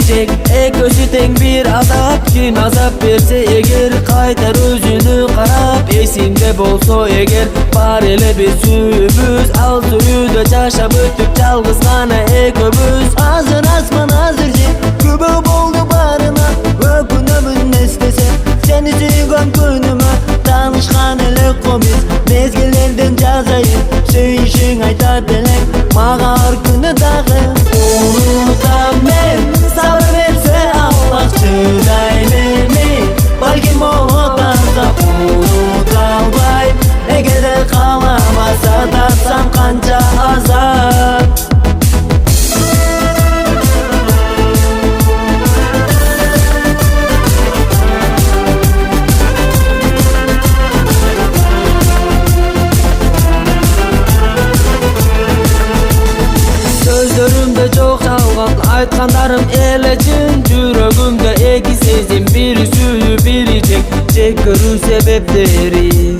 берecek. Eközü teң bir azap, kim azap berse eger, kaytar özünü karap. Esinde bolso eger, bar ele bir suyubuz, al suyuda жашап өттүк жалгыз гана экөөбүз. Азыр асман азыр жер күбө болду барына, өкүнөмүн эстесем сени сүйгөн күнүмө. Таанышкан элек го биз мезгилдерден жазайын, сүйүшүң айтат элең мага ар күнү дагы. Унутам мен, сабыр берсе Аллах чыдай мени, балким болот азап унута албайм. Эгерде кааламаса тартсам канча азап. Sözlerimde çok çalgan, aytkandarım ele çın. Жүрөгүмдө эки сезим, бири сүйүү, бири жек көрүү себептери.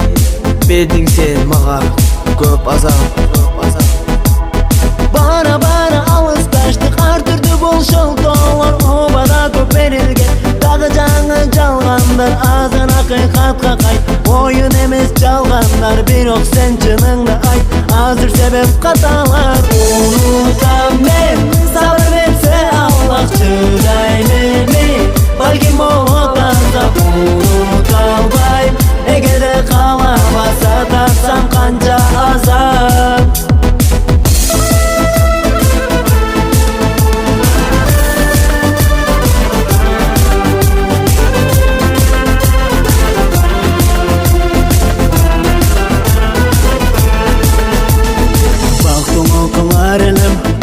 Бердиң сен мага көп азап. Бара бара алысташтык, ар түрдүү бул шолтоолор обада көп берилген. Дагы жаңы жалгандар, азыр акыйкатка кайт. Оюн эмес жалгандар, бирок сен чыныңды айт. Азыр себеп каталар. Унутам мен, сабыр берсе Аллах чыдай мени, балким болот азап унута албайм. Эгерде кааламаса тартсам канча азап.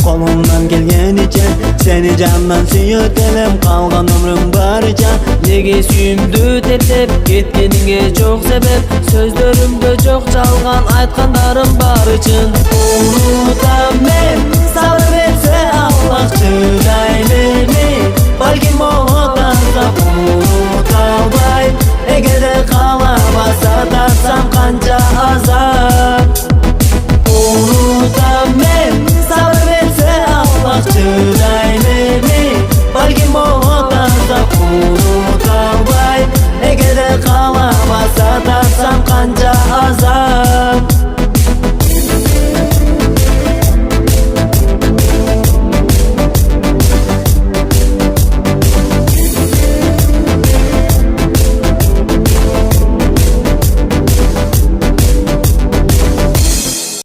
Kolumdan gelgeniçe seni candan süyüt elem, kalgan ömrüm barıca. Неге сүйүмдү тептеп кеткениңе жок себеп, сөздөрүмдө жок жалган, айткандарым бары чын. Унутам мен, сабыр берсе Аллах чыдай мени, балким болот азап унута албайм. Эгерде кааламаса тартсам канча азап. Унутам мен, сабыр берсе Аллах чыдай